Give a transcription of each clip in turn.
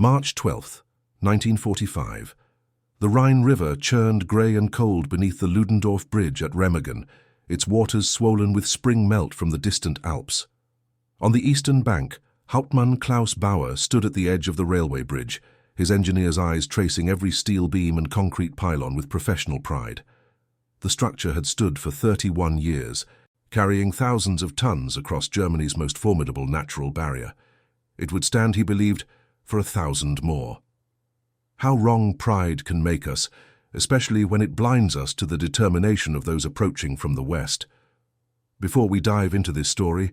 March 12, 1945. The Rhine River churned grey and cold beneath the Ludendorff Bridge at Remagen, its waters swollen with spring melt from the distant Alps. On the eastern bank, Hauptmann Klaus Bauer stood at the edge of the railway bridge, his engineer's eyes tracing every steel beam and concrete pylon with professional pride. The structure had stood for 31 years, carrying thousands of tons across Germany's most formidable natural barrier. It would stand, he believed, for 1,000 more. How wrong pride can make us, especially when it blinds us to the determination of those approaching from the West. Before we dive into this story,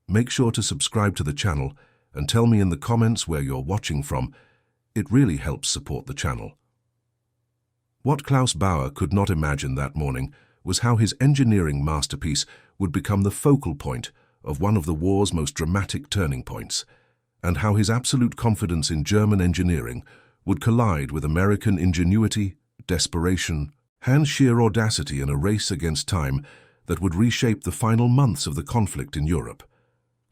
make sure to subscribe to the channel and tell me in the comments where you're watching from. It really helps support the channel. What Klaus Bauer could not imagine that morning was how his engineering masterpiece would become the focal point of one of the war's most dramatic turning points, and how his absolute confidence in German engineering would collide with American ingenuity, desperation, and sheer audacity in a race against time that would reshape the final months of the conflict in Europe.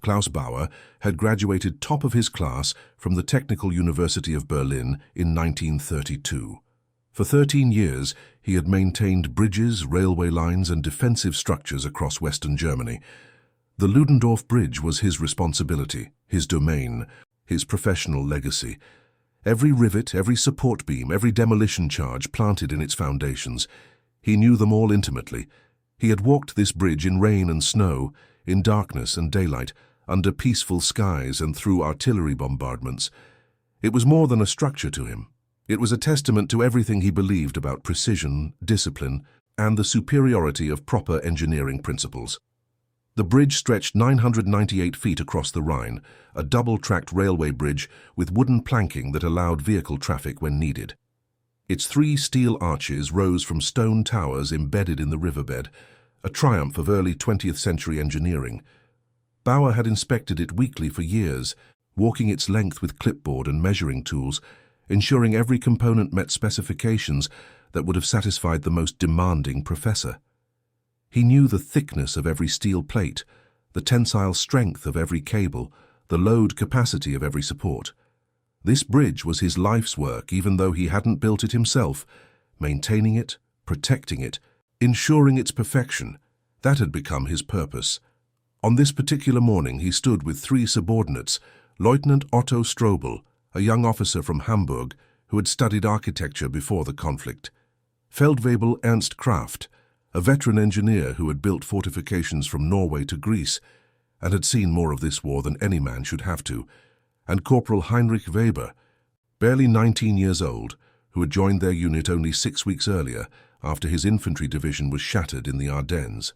Klaus Bauer had graduated top of his class from the Technical University of Berlin in 1932. For 13 years, he had maintained bridges, railway lines, and defensive structures across Western Germany. The Ludendorff Bridge was his responsibility, his domain, his professional legacy. Every rivet, every support beam, every demolition charge planted in its foundations. He knew them all intimately. He had walked this bridge in rain and snow, in darkness and daylight, under peaceful skies and through artillery bombardments. It was more than a structure to him. It was a testament to everything he believed about precision, discipline, and the superiority of proper engineering principles. The bridge stretched 998 feet across the Rhine, a double-tracked railway bridge with wooden planking that allowed vehicle traffic when needed. Its 3 steel arches rose from stone towers embedded in the riverbed, a triumph of early 20th century engineering. Bauer had inspected it weekly for years, walking its length with clipboard and measuring tools, ensuring every component met specifications that would have satisfied the most demanding professor. He knew the thickness of every steel plate, the tensile strength of every cable, the load capacity of every support. This bridge was his life's work, even though he hadn't built it himself. Maintaining it, protecting it, ensuring its perfection, that had become his purpose. On this particular morning, he stood with 3 subordinates, Lieutenant Otto Strobel, a young officer from Hamburg who had studied architecture before the conflict, Feldwebel Ernst Kraft, a veteran engineer who had built fortifications from Norway to Greece and had seen more of this war than any man should have to, and Corporal Heinrich Weber, barely 19 years old, who had joined their unit only 6 weeks earlier after his infantry division was shattered in the Ardennes.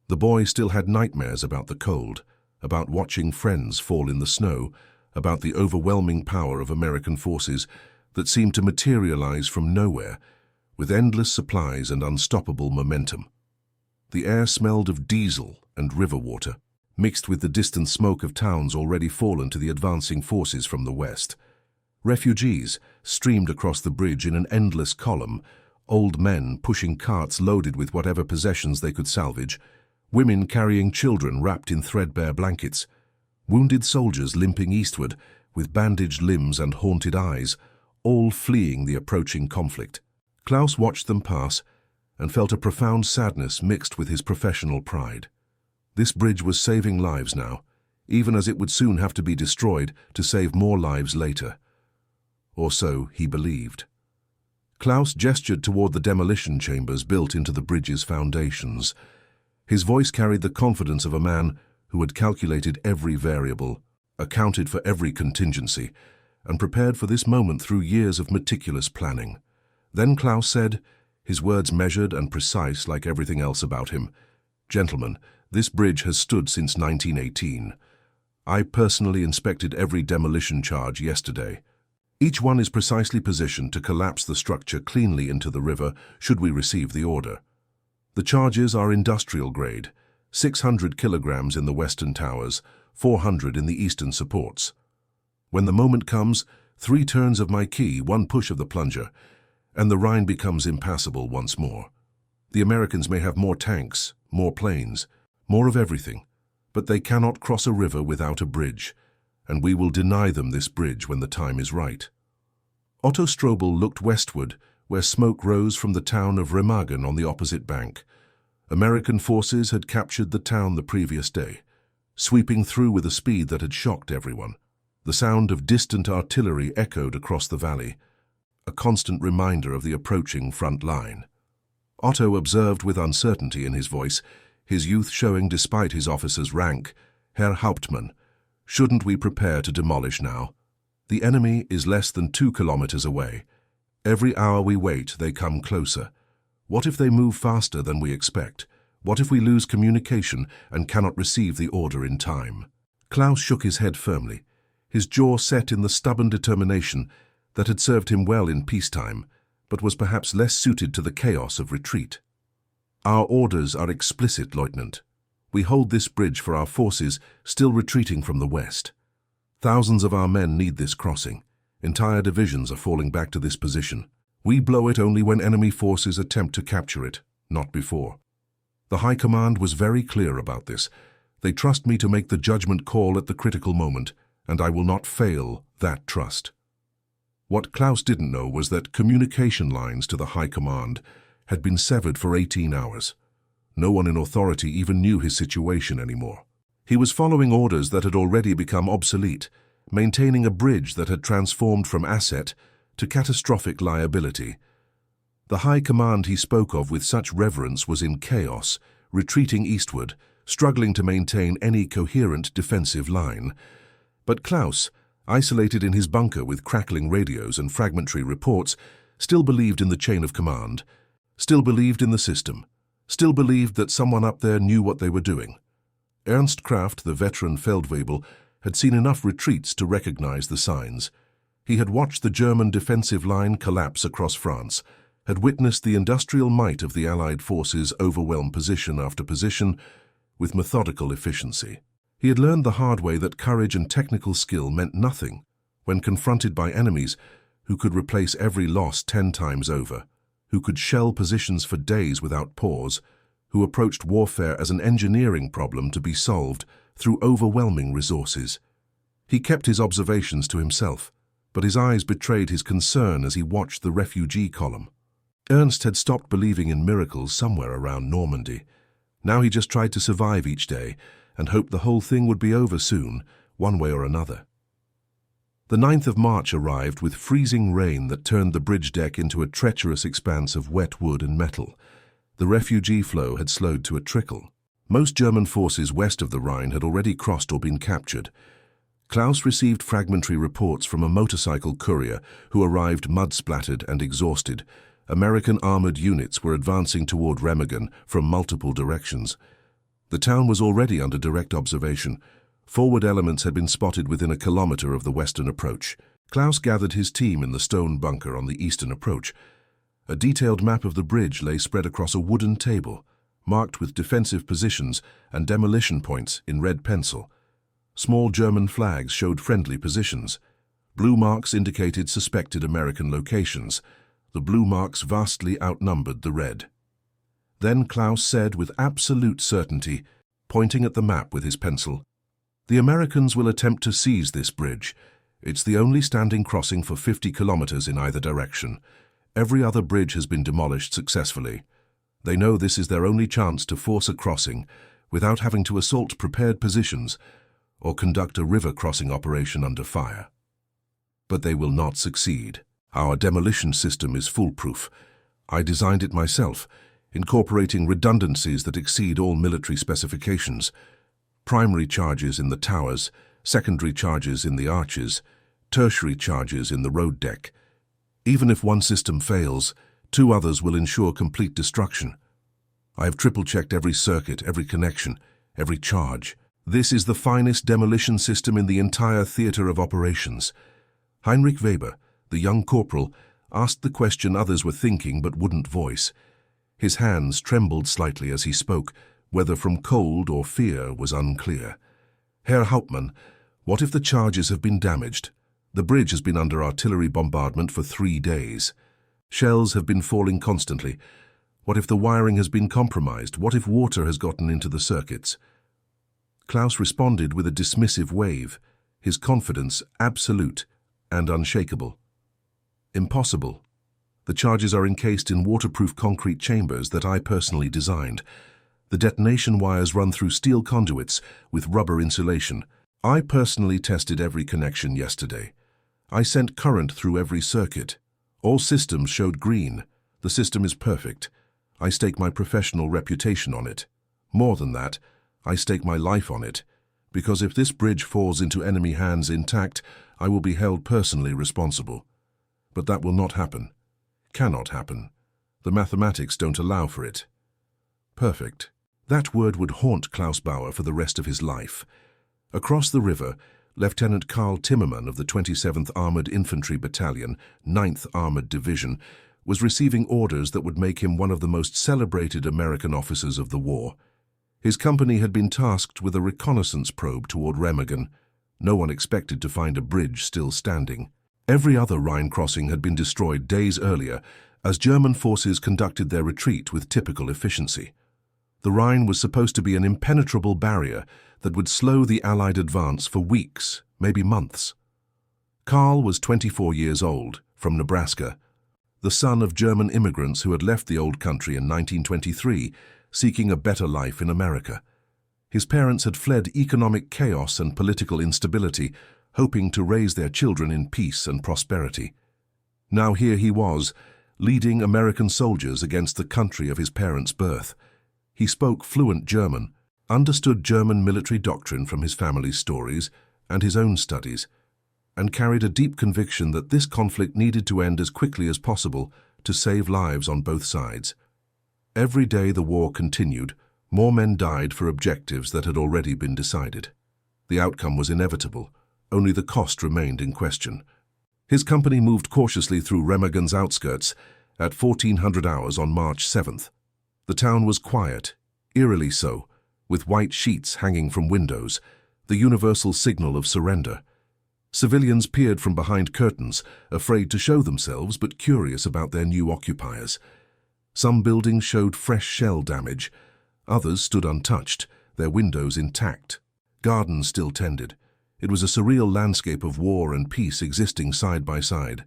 The boy still had nightmares about the cold, about watching friends fall in the snow, about the overwhelming power of American forces that seemed to materialize from nowhere, with endless supplies and unstoppable momentum. The air smelled of diesel and river water, mixed with the distant smoke of towns already fallen to the advancing forces from the west. Refugees streamed across the bridge in an endless column, old men pushing carts loaded with whatever possessions they could salvage, women carrying children wrapped in threadbare blankets, wounded soldiers limping eastward with bandaged limbs and haunted eyes, all fleeing the approaching conflict. Klaus watched them pass and felt a profound sadness mixed with his professional pride. This bridge was saving lives now, even as it would soon have to be destroyed to save more lives later. Or so he believed. Klaus gestured toward the demolition chambers built into the bridge's foundations. His voice carried the confidence of a man who had calculated every variable, accounted for every contingency, and prepared for this moment through years of meticulous planning. Then Klaus said, his words measured and precise like everything else about him, "Gentlemen, this bridge has stood since 1918. I personally inspected every demolition charge yesterday. Each one is precisely positioned to collapse the structure cleanly into the river should we receive the order. The charges are industrial grade, 600 kilograms in the western towers, 400 in the eastern supports. When the moment comes, 3 turns of my key, 1 push of the plunger, and the Rhine becomes impassable once more. The Americans may have more tanks, more planes, more of everything, but they cannot cross a river without a bridge, and we will deny them this bridge when the time is right." Otto Strobel looked westward, where smoke rose from the town of Remagen on the opposite bank. American forces had captured the town the previous day, sweeping through with a speed that had shocked everyone. The sound of distant artillery echoed across the valley, a constant reminder of the approaching front line. Otto observed with uncertainty in his voice, his youth showing despite his officer's rank. "Herr Hauptmann, shouldn't we prepare to demolish now? The enemy is less than 2 kilometers away. Every hour we wait, they come closer. What if they move faster than we expect? What if we lose communication and cannot receive the order in time?" Klaus shook his head firmly, his jaw set in the stubborn determination that had served him well in peacetime, but was perhaps less suited to the chaos of retreat. "Our orders are explicit, Lieutenant. We hold this bridge for our forces still retreating from the west. Thousands of our men need this crossing. Entire divisions are falling back to this position. We blow it only when enemy forces attempt to capture it, not before." The High Command was very clear about this. They trust me to make the judgment call at the critical moment, and I will not fail that trust. What Klaus didn't know was that communication lines to the High Command had been severed for 18 hours. No one in authority even knew his situation anymore. He was following orders that had already become obsolete, maintaining a bridge that had transformed from asset to catastrophic liability. The High Command he spoke of with such reverence was in chaos, retreating eastward, struggling to maintain any coherent defensive line. But Klaus, isolated in his bunker with crackling radios and fragmentary reports, still believed in the chain of command, still believed in the system, still believed that someone up there knew what they were doing. Ernst Kraft, the veteran Feldwebel, had seen enough retreats to recognize the signs. He had watched the German defensive line collapse across France, had witnessed the industrial might of the Allied forces overwhelm position after position with methodical efficiency. He had learned the hard way that courage and technical skill meant nothing when confronted by enemies who could replace every loss 10 times over, who could shell positions for days without pause, who approached warfare as an engineering problem to be solved through overwhelming resources. He kept his observations to himself, but his eyes betrayed his concern as he watched the refugee column. Ernst had stopped believing in miracles somewhere around Normandy. Now he just tried to survive each day and hoped the whole thing would be over soon, one way or another. The 9th of March arrived with freezing rain that turned the bridge deck into a treacherous expanse of wet wood and metal. The refugee flow had slowed to a trickle. Most German forces west of the Rhine had already crossed or been captured. Klaus received fragmentary reports from a motorcycle courier who arrived mud-splattered and exhausted. American armored units were advancing toward Remagen from multiple directions. The town was already under direct observation. Forward elements had been spotted within a kilometer of the western approach. Klaus gathered his team in the stone bunker on the eastern approach. A detailed map of the bridge lay spread across a wooden table, marked with defensive positions and demolition points in red pencil. Small German flags showed friendly positions. Blue marks indicated suspected American locations. The blue marks vastly outnumbered the red. Then Klaus said with absolute certainty, pointing at the map with his pencil, "The Americans will attempt to seize this bridge. It's the only standing crossing for 50 kilometers in either direction. Every other bridge has been demolished successfully. They know this is their only chance to force a crossing without having to assault prepared positions or conduct a river crossing operation under fire. But they will not succeed. Our demolition system is foolproof. I designed it myself, incorporating redundancies that exceed all military specifications. Primary charges in the towers, secondary charges in the arches, tertiary charges in the road deck. Even if one system fails, 2 others will ensure complete destruction. I have triple-checked every circuit, every connection, every charge. This is the finest demolition system in the entire theater of operations." Heinrich Weber, the young corporal, asked the question others were thinking but wouldn't voice. His hands trembled slightly as he spoke, whether from cold or fear was unclear. "Herr Hauptmann, what if the charges have been damaged? The bridge has been under artillery bombardment for 3 days. Shells have been falling constantly. What if the wiring has been compromised? What if water has gotten into the circuits?" Klaus responded with a dismissive wave, his confidence absolute and unshakable. Impossible. The charges are encased in waterproof concrete chambers that I personally designed. The detonation wires run through steel conduits with rubber insulation. I personally tested every connection yesterday. I sent current through every circuit. All systems showed green. The system is perfect. I stake my professional reputation on it. More than that, I stake my life on it, because if this bridge falls into enemy hands intact, I will be held personally responsible. But that will not happen. Cannot happen. The mathematics don't allow for it. Perfect. That word would haunt Klaus Bauer for the rest of his life. Across the river, Lieutenant Karl Timmermann of the 27th Armored Infantry Battalion, 9th Armored Division, was receiving orders that would make him one of the most celebrated American officers of the war. His company had been tasked with a reconnaissance probe toward Remagen. No one expected to find a bridge still standing. Every other Rhine crossing had been destroyed days earlier as German forces conducted their retreat with typical efficiency. The Rhine was supposed to be an impenetrable barrier that would slow the Allied advance for weeks, maybe months. Karl was 24 years old, from Nebraska, the son of German immigrants who had left the old country in 1923, seeking a better life in America. His parents had fled economic chaos and political instability, hoping to raise their children in peace and prosperity. Now here he was, leading American soldiers against the country of his parents' birth. He spoke fluent German, understood German military doctrine from his family's stories and his own studies, and carried a deep conviction that this conflict needed to end as quickly as possible to save lives on both sides. Every day the war continued, more men died for objectives that had already been decided. The outcome was inevitable, only the cost remained in question. His company moved cautiously through Remagen's outskirts at 1400 hours on March 7th. The town was quiet, eerily so, with white sheets hanging from windows, the universal signal of surrender. Civilians peered from behind curtains, afraid to show themselves but curious about their new occupiers. Some buildings showed fresh shell damage. Others stood untouched, their windows intact. Gardens still tended. It was a surreal landscape of war and peace existing side by side.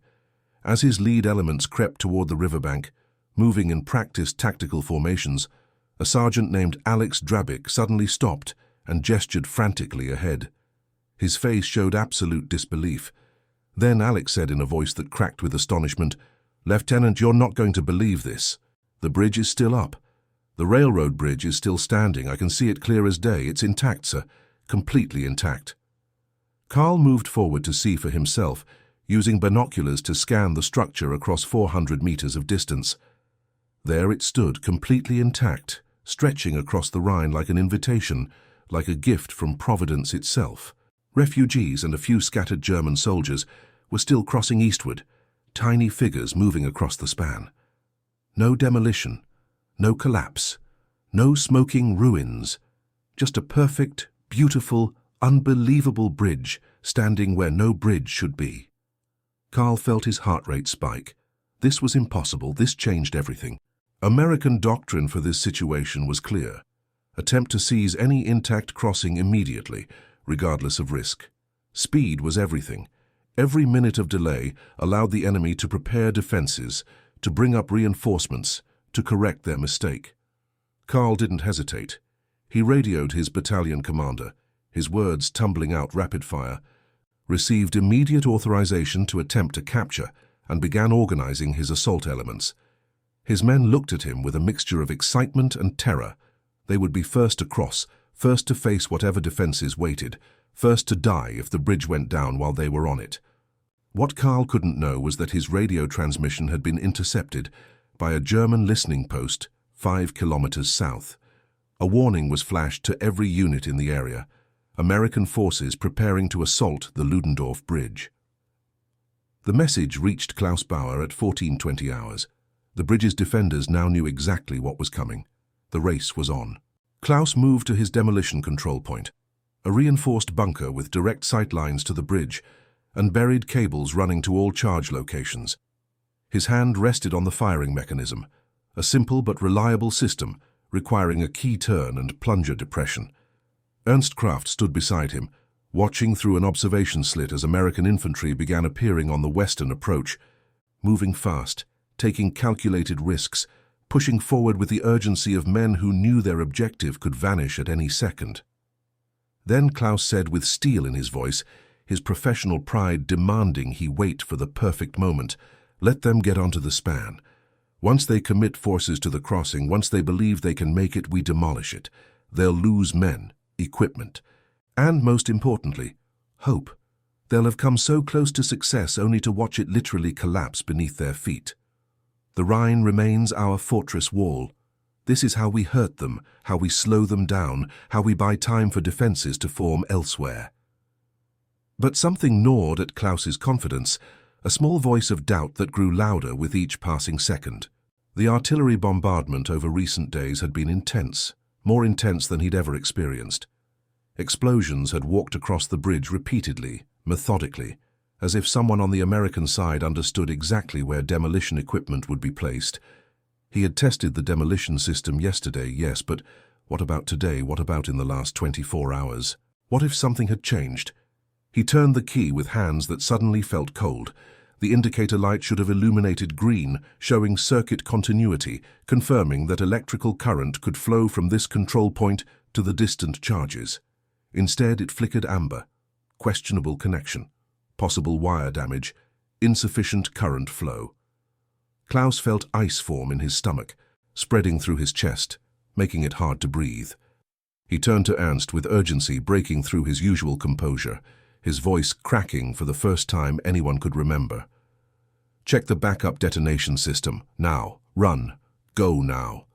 As his lead elements crept toward the riverbank, moving in practiced tactical formations, a sergeant named Alex Drabik suddenly stopped and gestured frantically ahead. His face showed absolute disbelief. Then Alex said in a voice that cracked with astonishment, "Lieutenant, you're not going to believe this. The bridge is still up. The railroad bridge is still standing. I can see it clear as day. It's intact, sir. Completely intact." Karl moved forward to see for himself, using binoculars to scan the structure across 400 meters of distance. There it stood, completely intact, stretching across the Rhine like an invitation, like a gift from Providence itself. Refugees and a few scattered German soldiers were still crossing eastward, tiny figures moving across the span. No demolition, no collapse, no smoking ruins, just a perfect, beautiful, unbelievable bridge standing where no bridge should be. Karl felt his heart rate spike. This was impossible. This changed everything. American doctrine for this situation was clear. Attempt to seize any intact crossing immediately, regardless of risk. Speed was everything. Every minute of delay allowed the enemy to prepare defenses, to bring up reinforcements, to correct their mistake. Karl didn't hesitate. He radioed his battalion commander, his words tumbling out rapid fire, received immediate authorization to attempt a capture, and began organizing his assault elements. His men looked at him with a mixture of excitement and terror. They would be first to cross, first to face whatever defenses waited, first to die if the bridge went down while they were on it. What Karl couldn't know was that his radio transmission had been intercepted by a German listening post 5 kilometers south. A warning was flashed to every unit in the area. American forces preparing to assault the Ludendorff Bridge. The message reached Klaus Bauer at 1420 hours. The bridge's defenders now knew exactly what was coming. The race was on. Klaus moved to his demolition control point, a reinforced bunker with direct sight lines to the bridge and buried cables running to all charge locations. His hand rested on the firing mechanism, a simple but reliable system requiring a key turn and plunger depression. Ernst Kraft stood beside him, watching through an observation slit as American infantry began appearing on the western approach, moving fast, taking calculated risks, pushing forward with the urgency of men who knew their objective could vanish at any second. Then Klaus said with steel in his voice, his professional pride demanding he wait for the perfect moment, "Let them get onto the span. Once they commit forces to the crossing, once they believe they can make it, we demolish it. They'll lose men, equipment, and most importantly, hope. They'll have come so close to success only to watch it literally collapse beneath their feet. The Rhine remains our fortress wall. This is how we hurt them, how we slow them down, how we buy time for defenses to form elsewhere." But something gnawed at Klaus's confidence, a small voice of doubt that grew louder with each passing second. The artillery bombardment over recent days had been intense, more intense than he'd ever experienced. Explosions had walked across the bridge repeatedly, methodically, as if someone on the American side understood exactly where demolition equipment would be placed. He had tested the demolition system yesterday, yes, but what about today? What about in the last 24 hours? What if something had changed? He turned the key with hands that suddenly felt cold. The indicator light should have illuminated green, showing circuit continuity, confirming that electrical current could flow from this control point to the distant charges. Instead, it flickered amber. Questionable connection. Possible wire damage. Insufficient current flow. Klaus felt ice form in his stomach, spreading through his chest, making it hard to breathe. He turned to Ernst with urgency breaking through his usual composure, his voice cracking for the first time anyone could remember. "Check the backup detonation system. Now. Run. Go now."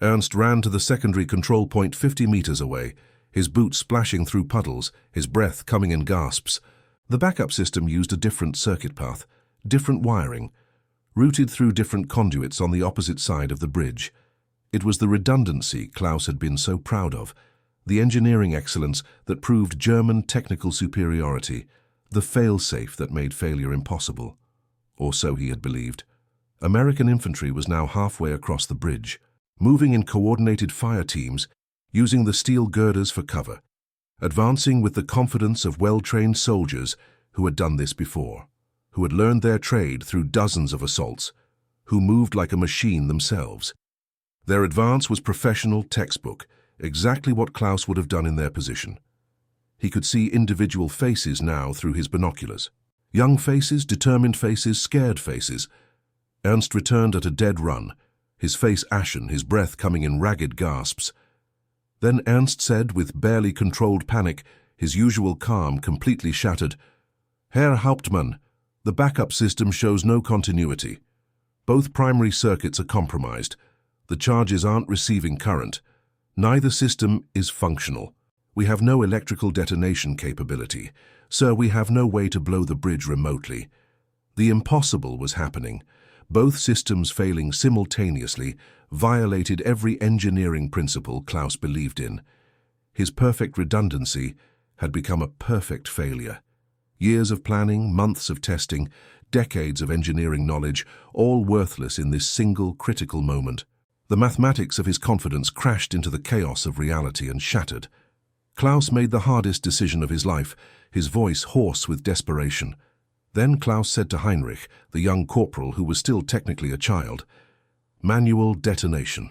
Ernst ran to the secondary control point 50 meters away, his boots splashing through puddles, his breath coming in gasps. The backup system used a different circuit path, different wiring, routed through different conduits on the opposite side of the bridge. It was the redundancy Klaus had been so proud of, the engineering excellence that proved German technical superiority, the fail-safe that made failure impossible. Or so he had believed. American infantry was now halfway across the bridge, moving in coordinated fire teams, using the steel girders for cover, advancing with the confidence of well-trained soldiers who had done this before, who had learned their trade through dozens of assaults, who moved like a machine themselves. Their advance was professional textbook, exactly what Klaus would have done in their position. He could see individual faces now through his binoculars. Young faces, determined faces, scared faces. Ernst returned at a dead run, his face ashen, his breath coming in ragged gasps. Then Ernst said with barely controlled panic, his usual calm completely shattered, "Herr Hauptmann, the backup system shows no continuity. Both primary circuits are compromised. The charges aren't receiving current. Neither system is functional. We have no electrical detonation capability. Sir, we have no way to blow the bridge remotely." The impossible was happening. Both systems failing simultaneously violated every engineering principle Klaus believed in. His perfect redundancy had become a perfect failure. Years of planning, months of testing, decades of engineering knowledge, all worthless in this single critical moment. The mathematics of his confidence crashed into the chaos of reality and shattered. Klaus made the hardest decision of his life, his voice hoarse with desperation. Then Klaus said to Heinrich, the young corporal who was still technically a child, "Manual detonation.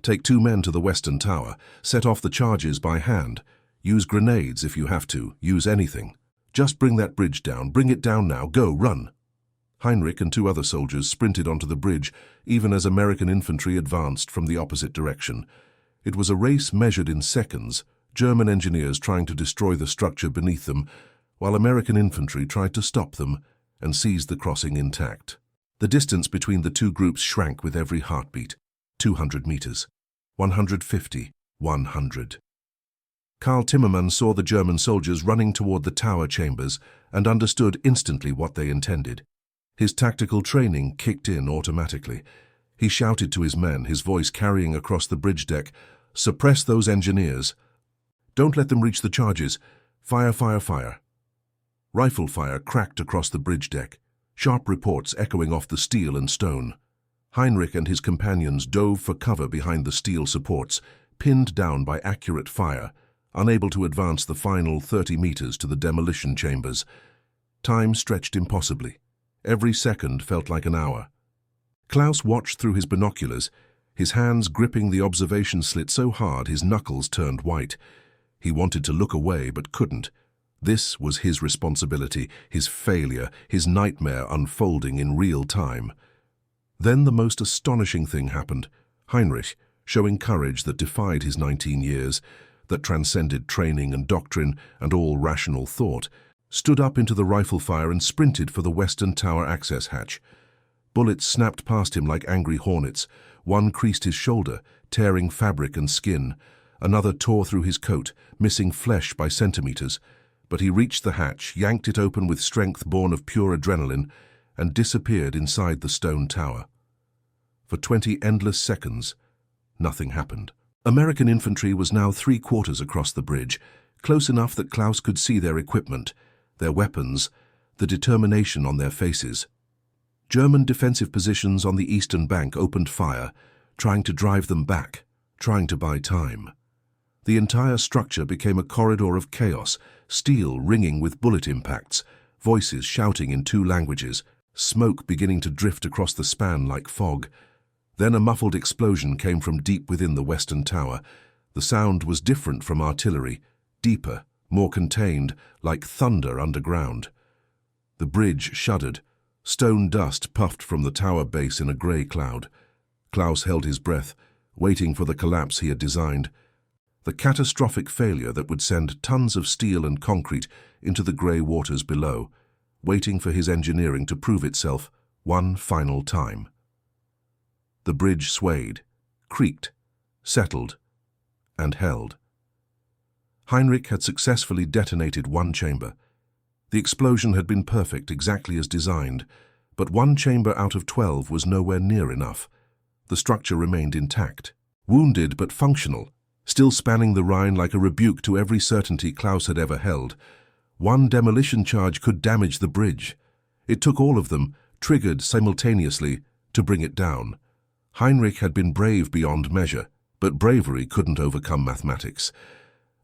Take 2 men to the western tower, set off the charges by hand. Use grenades if you have to, use anything. Just bring that bridge down, bring it down now, go, run." Heinrich and 2 other soldiers sprinted onto the bridge, even as American infantry advanced from the opposite direction. It was a race measured in seconds, German engineers trying to destroy the structure beneath them, while American infantry tried to stop them and seize the crossing intact. The distance between the 2 groups shrank with every heartbeat. 200 meters. 150. 100. Karl Timmermann saw the German soldiers running toward the tower chambers and understood instantly what they intended. His tactical training kicked in automatically. He shouted to his men, his voice carrying across the bridge deck, "Suppress those engineers. Don't let them reach the charges. Fire, fire, fire." Rifle fire cracked across the bridge deck, sharp reports echoing off the steel and stone. Heinrich and his companions dove for cover behind the steel supports, pinned down by accurate fire, unable to advance the final 30 meters to the demolition chambers. Time stretched impossibly. Every second felt like an hour. Klaus watched through his binoculars, his hands gripping the observation slit so hard his knuckles turned white. He wanted to look away but couldn't. This was his responsibility, his failure, his nightmare unfolding in real time. Then the most astonishing thing happened. Heinrich, showing courage that defied his 19 years, that transcended training and doctrine and all rational thought, stood up into the rifle fire and sprinted for the western tower access hatch. Bullets snapped past him like angry hornets. One creased his shoulder, tearing fabric and skin. Another tore through his coat, missing flesh by centimeters. But he reached the hatch, yanked it open with strength born of pure adrenaline, and disappeared inside the stone tower. For 20 endless seconds, nothing happened. American infantry was now 3/4 across the bridge, close enough that Klaus could see their equipment, their weapons, the determination on their faces. German defensive positions on the eastern bank opened fire, trying to drive them back, trying to buy time. The entire structure became a corridor of chaos, steel ringing with bullet impacts, voices shouting in 2 languages, smoke beginning to drift across the span like fog. Then a muffled explosion came from deep within the western tower. The sound was different from artillery, deeper, more contained, like thunder underground. The bridge shuddered. Stone dust puffed from the tower base in a grey cloud. Klaus held his breath, waiting for the collapse he had designed. The catastrophic failure that would send tons of steel and concrete into the grey waters below, waiting for his engineering to prove itself one final time. The bridge swayed, creaked, settled, and held. Heinrich had successfully detonated one chamber. The explosion had been perfect, exactly as designed, but one chamber out of 12 was nowhere near enough. The structure remained intact, wounded but functional, still spanning the Rhine like a rebuke to every certainty Klaus had ever held. One demolition charge could damage the bridge. It took all of them, triggered simultaneously, to bring it down. Heinrich had been brave beyond measure, but bravery couldn't overcome mathematics.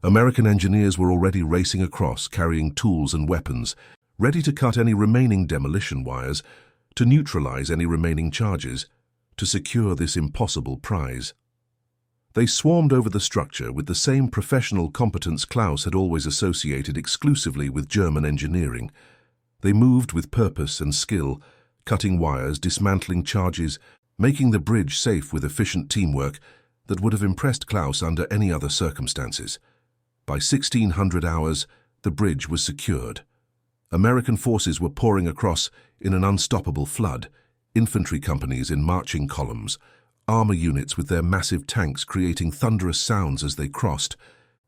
American engineers were already racing across, carrying tools and weapons, ready to cut any remaining demolition wires, to neutralize any remaining charges, to secure this impossible prize. They swarmed over the structure with the same professional competence Klaus had always associated exclusively with German engineering. They moved with purpose and skill, cutting wires, dismantling charges, making the bridge safe with efficient teamwork that would have impressed Klaus under any other circumstances. By 1600 hours, the bridge was secured. American forces were pouring across in an unstoppable flood, infantry companies in marching columns, armor units with their massive tanks creating thunderous sounds as they crossed,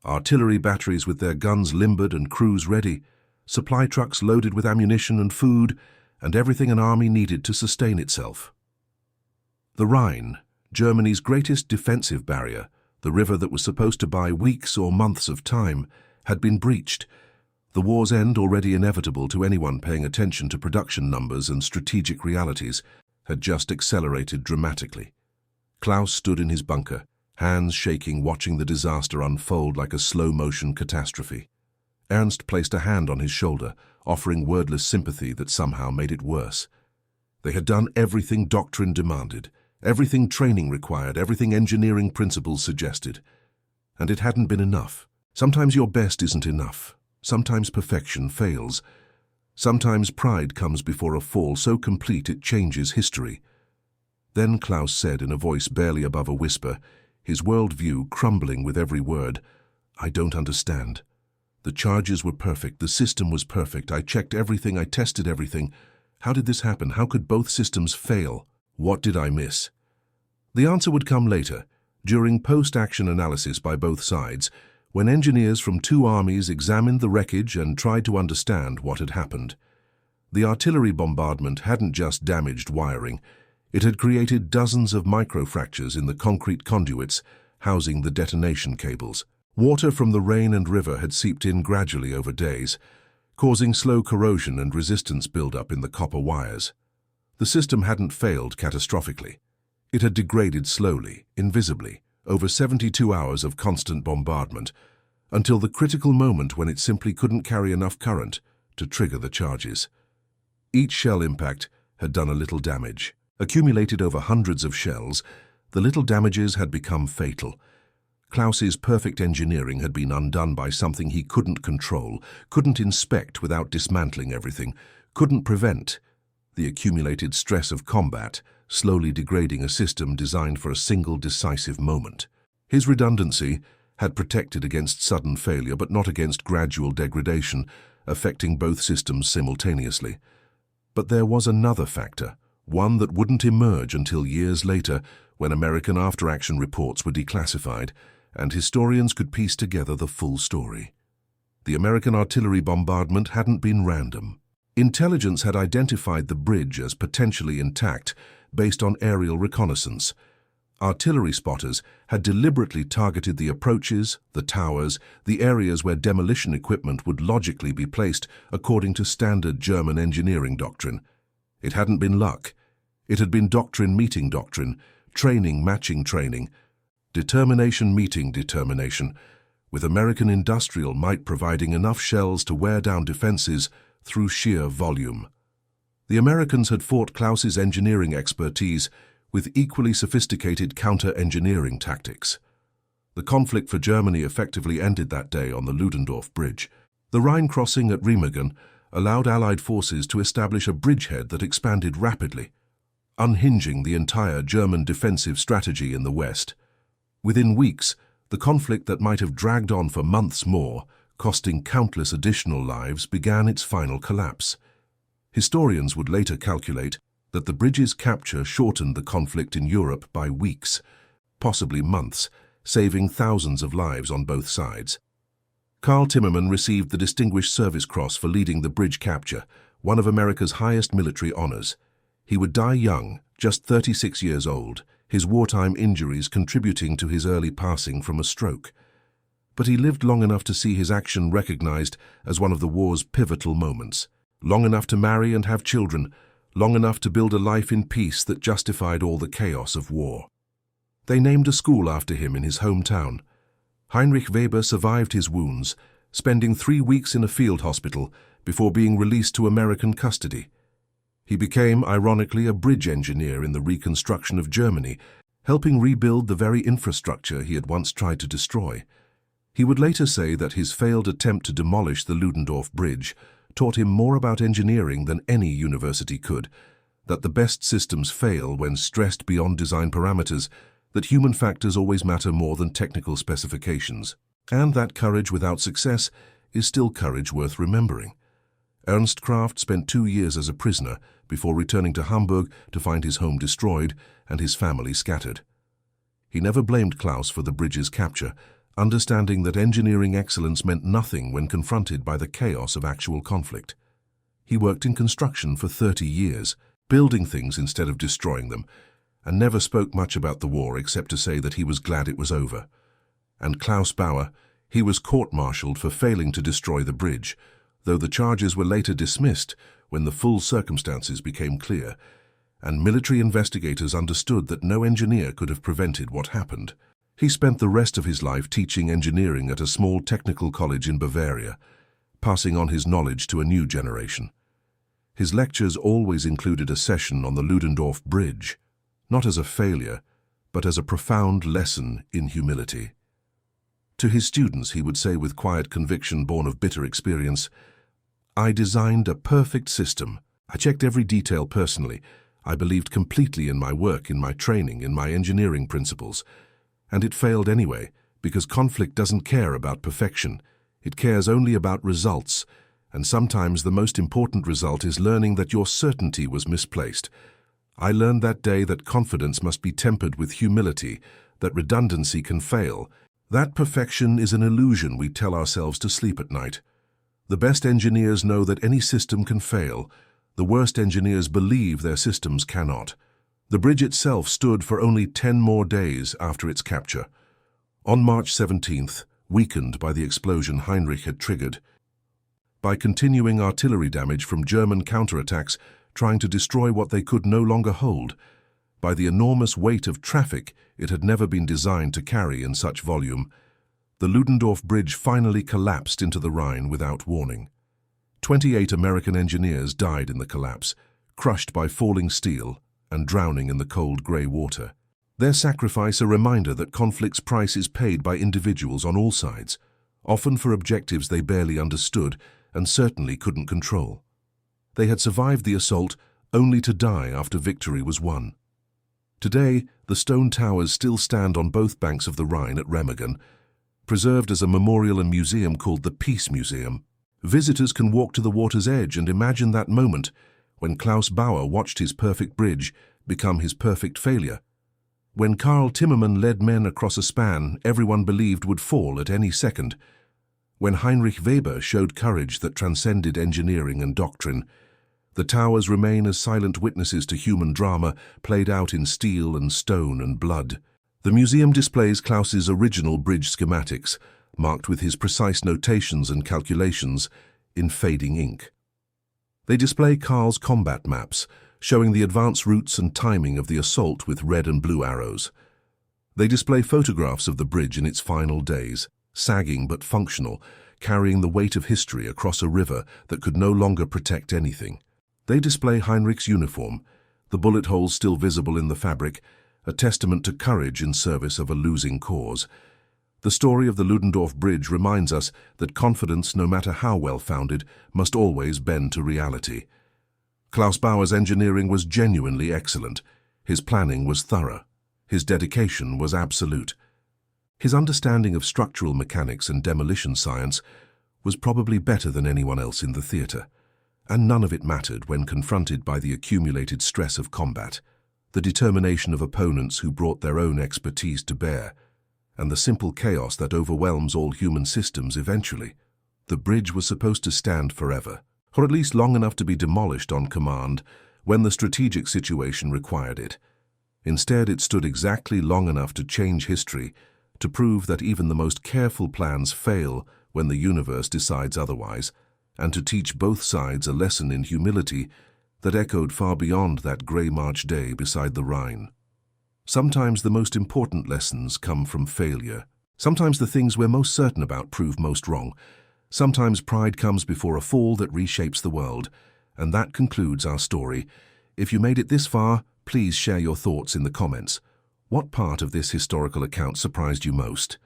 artillery batteries with their guns limbered and crews ready, supply trucks loaded with ammunition and food, and everything an army needed to sustain itself. The Rhine, Germany's greatest defensive barrier, the river that was supposed to buy weeks or months of time, had been breached. The war's end, already inevitable to anyone paying attention to production numbers and strategic realities, had just accelerated dramatically. Klaus stood in his bunker, hands shaking, watching the disaster unfold like a slow-motion catastrophe. Ernst placed a hand on his shoulder, offering wordless sympathy that somehow made it worse. They had done everything doctrine demanded, everything training required, everything engineering principles suggested. And it hadn't been enough. Sometimes your best isn't enough. Sometimes perfection fails. Sometimes pride comes before a fall so complete it changes history. Then Klaus said in a voice barely above a whisper, his worldview crumbling with every word, "I don't understand. The charges were perfect, the system was perfect, I checked everything, I tested everything. How did this happen? How could both systems fail? What did I miss?" The answer would come later, during post-action analysis by both sides, when engineers from 2 armies examined the wreckage and tried to understand what had happened. The artillery bombardment hadn't just damaged wiring, it had created dozens of microfractures in the concrete conduits housing the detonation cables. Water from the rain and river had seeped in gradually over days, causing slow corrosion and resistance buildup in the copper wires. The system hadn't failed catastrophically. It had degraded slowly, invisibly, over 72 hours of constant bombardment, until the critical moment when it simply couldn't carry enough current to trigger the charges. Each shell impact had done a little damage. Accumulated over hundreds of shells, the little damages had become fatal. Klaus's perfect engineering had been undone by something he couldn't control, couldn't inspect without dismantling everything, couldn't prevent. The accumulated stress of combat, slowly degrading a system designed for a single decisive moment. His redundancy had protected against sudden failure but not against gradual degradation, affecting both systems simultaneously. But there was another factor, one that wouldn't emerge until years later when American after-action reports were declassified and historians could piece together the full story. The American artillery bombardment hadn't been random. Intelligence had identified the bridge as potentially intact based on aerial reconnaissance. Artillery spotters had deliberately targeted the approaches, the towers, the areas where demolition equipment would logically be placed according to standard German engineering doctrine. It hadn't been luck. It had been doctrine meeting doctrine, training matching training, determination meeting determination, with American industrial might providing enough shells to wear down defenses through sheer volume. The Americans had fought Klaus's engineering expertise with equally sophisticated counter-engineering tactics. The conflict for Germany effectively ended that day on the Ludendorff Bridge. The Rhine crossing at Remagen allowed Allied forces to establish a bridgehead that expanded rapidly, unhinging the entire German defensive strategy in the West. Within weeks, the conflict that might have dragged on for months more, costing countless additional lives, began its final collapse. Historians would later calculate that the bridge's capture shortened the conflict in Europe by weeks, possibly months, saving thousands of lives on both sides. Karl Timmerman received the Distinguished Service Cross for leading the bridge capture, one of America's highest military honors. He would die young, just 36 years old, his wartime injuries contributing to his early passing from a stroke. But he lived long enough to see his action recognized as one of the war's pivotal moments, long enough to marry and have children, long enough to build a life in peace that justified all the chaos of war. They named a school after him in his hometown. Heinrich Weber survived his wounds, spending 3 weeks in a field hospital before being released to American custody. He became, ironically, a bridge engineer in the reconstruction of Germany, helping rebuild the very infrastructure he had once tried to destroy. He would later say that his failed attempt to demolish the Ludendorff Bridge taught him more about engineering than any university could, that the best systems fail when stressed beyond design parameters, that human factors always matter more than technical specifications, and that courage without success is still courage worth remembering. Ernst Kraft spent 2 years as a prisoner before returning to Hamburg to find his home destroyed and his family scattered. He never blamed Klaus for the bridge's capture, understanding that engineering excellence meant nothing when confronted by the chaos of actual conflict. He worked in construction for 30 years, building things instead of destroying them, and never spoke much about the war except to say that he was glad it was over. And Klaus Bauer, he was court-martialed for failing to destroy the bridge, though the charges were later dismissed when the full circumstances became clear, and military investigators understood that no engineer could have prevented what happened. He spent the rest of his life teaching engineering at a small technical college in Bavaria, passing on his knowledge to a new generation. His lectures always included a session on the Ludendorff Bridge, not as a failure, but as a profound lesson in humility. To his students, he would say with quiet conviction born of bitter experience, "I designed a perfect system. I checked every detail personally. I believed completely in my work, in my training, in my engineering principles. And it failed anyway, because conflict doesn't care about perfection. It cares only about results, and sometimes the most important result is learning that your certainty was misplaced. I learned that day that confidence must be tempered with humility, that redundancy can fail. That perfection is an illusion we tell ourselves to sleep at night. The best engineers know that any system can fail. The worst engineers believe their systems cannot." The bridge itself stood for only 10 more days after its capture. On March 17th, weakened by the explosion Heinrich had triggered, by continuing artillery damage from German counterattacks trying to destroy what they could no longer hold, by the enormous weight of traffic it had never been designed to carry in such volume, the Ludendorff Bridge finally collapsed into the Rhine without warning. 28 American engineers died in the collapse, crushed by falling steel and drowning in the cold grey water. Their sacrifice a reminder that conflict's price is paid by individuals on all sides, often for objectives they barely understood and certainly couldn't control. They had survived the assault only to die after victory was won. Today, the stone towers still stand on both banks of the Rhine at Remagen, preserved as a memorial and museum called the Peace Museum. Visitors can walk to the water's edge and imagine that moment when Klaus Bauer watched his perfect bridge become his perfect failure. When Karl Timmermann led men across a span everyone believed would fall at any second. When Heinrich Weber showed courage that transcended engineering and doctrine. The towers remain as silent witnesses to human drama played out in steel and stone and blood. The museum displays Klaus's original bridge schematics, marked with his precise notations and calculations in fading ink. They display Karl's combat maps, showing the advance routes and timing of the assault with red and blue arrows. They display photographs of the bridge in its final days, sagging but functional, carrying the weight of history across a river that could no longer protect anything. They display Heinrich's uniform, the bullet holes still visible in the fabric, a testament to courage in service of a losing cause. The story of the Ludendorff Bridge reminds us that confidence, no matter how well-founded, must always bend to reality. Klaus Bauer's engineering was genuinely excellent. His planning was thorough. His dedication was absolute. His understanding of structural mechanics and demolition science was probably better than anyone else in the theatre. And none of it mattered when confronted by the accumulated stress of combat, the determination of opponents who brought their own expertise to bear, and the simple chaos that overwhelms all human systems eventually. The bridge was supposed to stand forever, or at least long enough to be demolished on command when the strategic situation required it. Instead, it stood exactly long enough to change history, to prove that even the most careful plans fail when the universe decides otherwise, and to teach both sides a lesson in humility that echoed far beyond that grey March day beside the Rhine. Sometimes the most important lessons come from failure. Sometimes the things we're most certain about prove most wrong. Sometimes pride comes before a fall that reshapes the world. And that concludes our story. If you made it this far, please share your thoughts in the comments. What part of this historical account surprised you most?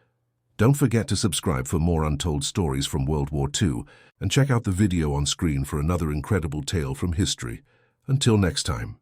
Don't forget to subscribe for more untold stories from World War II, and check out the video on screen for another incredible tale from history. Until next time.